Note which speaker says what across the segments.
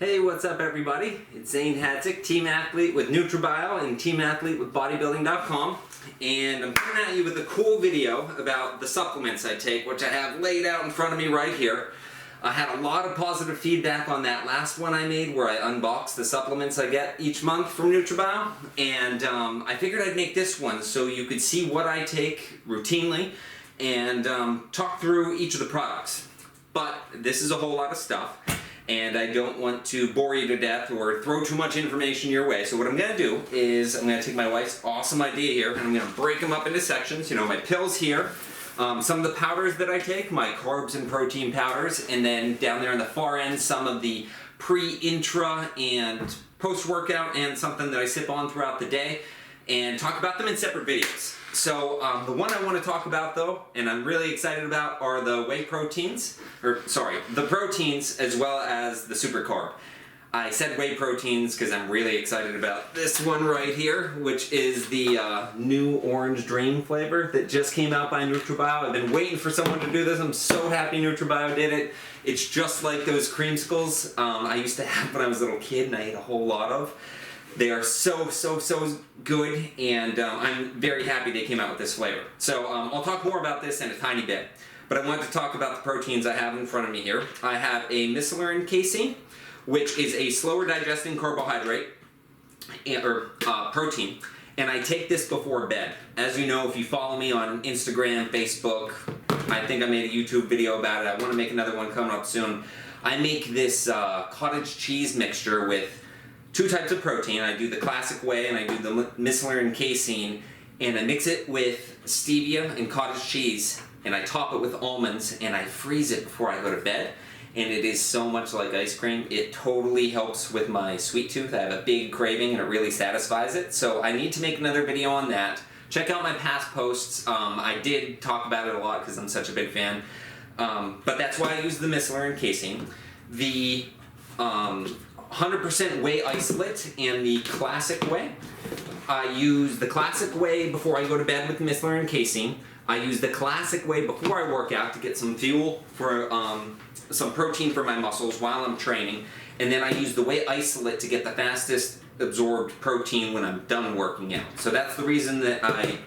Speaker 1: Hey, what's up everybody? It's Zane Hadzick, team athlete with NutriBio and team athlete with bodybuilding.com, and I'm coming at you with a cool video about the supplements I take, which I have laid out in front of me right here. I had a lot of positive feedback on that last one I made where I unboxed the supplements I get each month from NutriBio, and I figured I'd make this one so you could see what I take routinely and talk through each of the products. But this is a whole lot of stuff, and I don't want to bore you to death or throw too much information your way. So what I'm going to do is I'm going to take my wife's awesome idea here, and I'm going to break them up into sections. You know, my pills here, some of the powders that I take, my carbs and protein powders, and then down there on the far end, some of the pre, intra, and post-workout, and something that I sip on throughout the day, and talk about them in separate videos. So the one I want to talk about though, and I'm really excited about, are the whey proteins, the proteins as well as the super carb. I said whey proteins because I'm really excited about this one right here, which is the new Orange Dream flavor that just came out by NutriBio. I've been waiting for someone to do this. I'm so happy NutriBio did it. It's just like those creamsicles I used to have when I was a little kid and I ate a whole lot of. They are so good, and I'm very happy they came out with this flavor. So I'll talk more about this in a tiny bit, but I wanted to talk about the proteins I have in front of me here. I have a micellar casein, which is a slower digesting carbohydrate, or protein, and I take this before bed. As you know, if you follow me on Instagram, Facebook, I think I made a YouTube video about it. I want to make another one coming up soon. I make this cottage cheese mixture with two types of protein. I do the classic whey and I do the micellar casein, and I mix it with stevia and cottage cheese, and I top it with almonds, and I freeze it before I go to bed. And it is so much like ice cream. It totally helps with my sweet tooth. I have a big craving and it really satisfies it. So I need to make another video on that. Check out my past posts. I did talk about it a lot because I'm such a big fan. But that's why I use the micellar casein. The 100% whey isolate and the classic whey. I use the classic whey before I go to bed with the micellar casein. I use the classic whey before I work out to get some fuel for some protein for my muscles while I'm training, and then I use the whey isolate to get the fastest absorbed protein when I'm done working out. So that's the reason that I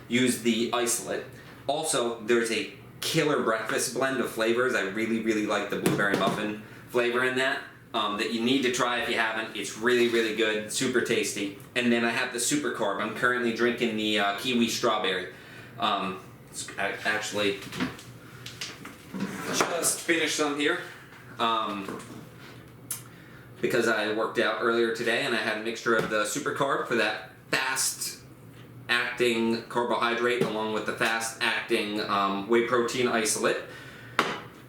Speaker 1: use the isolate. Also, there's a killer breakfast blend of flavors. I really like the blueberry muffin flavor in that. That you need to try if you haven't. It's really good, super tasty. And then I have the super carb. I'm currently drinking the kiwi strawberry. Actually, just finished some here because I worked out earlier today and I had a mixture of the super carb for that fast acting carbohydrate along with the fast acting whey protein isolate.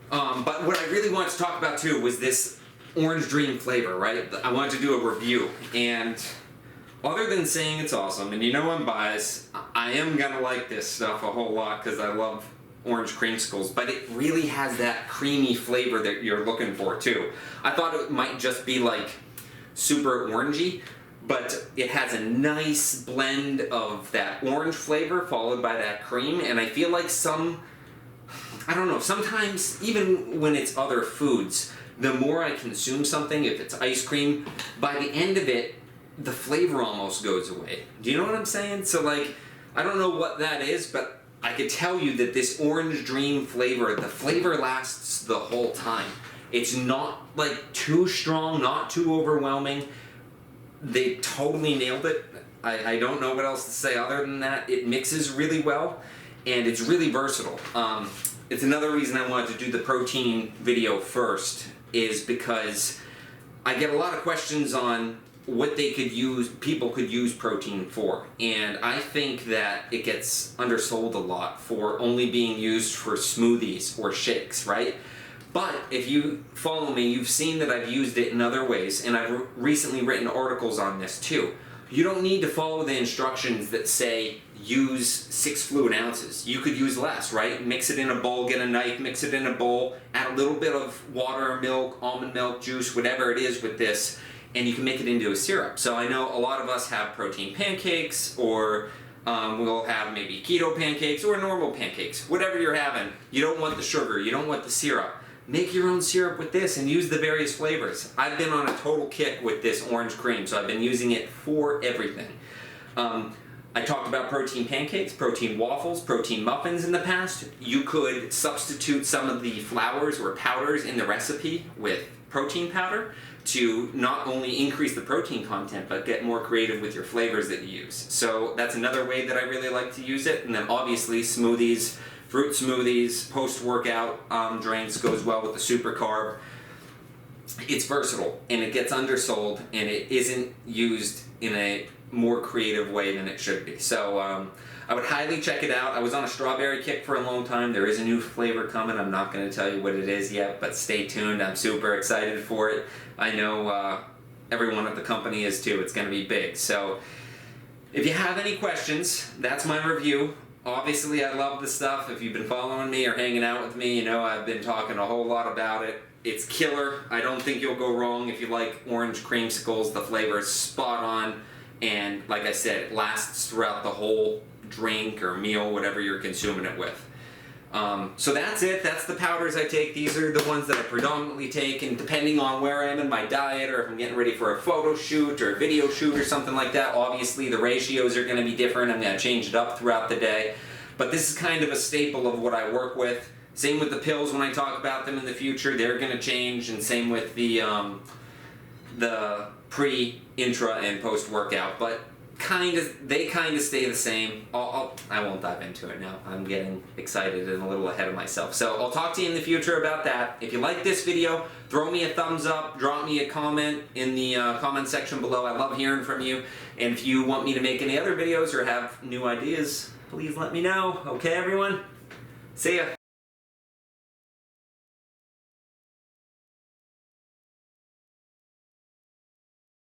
Speaker 1: But what I really wanted to talk about too was this Orange Dream flavor, right? I wanted to do a review, and other than saying it's awesome, and you know I'm biased, I am gonna like this stuff a whole lot because I love orange creamsicles, but it really has that creamy flavor that you're looking for too. I thought it might just be like super orangey, but it has a nice blend of that orange flavor followed by that cream, and I feel like I don't know, sometimes even when it's other foods, the more I consume something, if it's ice cream, by the end of it, the flavor almost goes away. Do you know what I'm saying? So like, I don't know what that is, but I could tell you that this Orange Dream flavor, the flavor lasts the whole time. It's not like too strong, not too overwhelming. They totally nailed it. I don't know what else to say other than that. It mixes really well, and it's really versatile. It's another reason I wanted to do the protein video first, is because I get a lot of questions on what people could use protein for, and I think that it gets undersold a lot for only being used for smoothies or shakes, right? But if you follow me, you've seen that I've used it in other ways, and I've recently written articles on this too. You don't need to follow the instructions that say use 6 fluid ounces. You could use less, right? Mix it in a bowl, get a knife, mix it in a bowl, add a little bit of water, milk, almond milk, juice, whatever it is with this, and you can make it into a syrup. So I know a lot of us have protein pancakes, or we'll have maybe keto pancakes or normal pancakes. Whatever you're having, you don't want the sugar, you don't want the syrup. make your own syrup with this and use the various flavors. I've been on a total kick with this orange cream, so I've been using it for everything. I talked about protein pancakes, protein waffles, protein muffins in the past. You could substitute some of the flours or powders in the recipe with protein powder to not only increase the protein content, but get more creative with your flavors that you use. So that's another way that I really like to use it. And then obviously smoothies, fruit smoothies, post-workout drinks goes well with the super carb. It's versatile and it gets undersold and it isn't used in a more creative way than it should be. So I would highly check it out. I was on a strawberry kick for a long time. There is a new flavor coming. I'm not going to tell you what it is yet, but stay tuned. I'm super excited for it. I know everyone at the company is too. It's going to be big. So if you have any questions, that's my review. Obviously, I love the stuff. If you've been following me or hanging out with me, you know I've been talking a whole lot about it. It's killer. I don't think you'll go wrong if you like orange creamsicles. The flavor is spot on. And like I said, it lasts throughout the whole drink or meal, whatever you're consuming it with. So that's it. That's the powders I take. These are the ones that I predominantly take, and depending on where I am in my diet or if I'm getting ready for a photo shoot or a video shoot or something like that, obviously the ratios are going to be different. I'm going to change it up throughout the day. But this is kind of a staple of what I work with. Same with the pills when I talk about them in the future. They're going to change, and same with the pre, intra, and post-workout, but they kind of stay the same. I won't dive into it now. I'm getting excited and a little ahead of myself. So I'll talk to you in the future about that. If you like this video, throw me a thumbs up, drop me a comment in the comment section below. I love hearing from you. And if you want me to make any other videos or have new ideas, please let me know. Okay, everyone? See ya.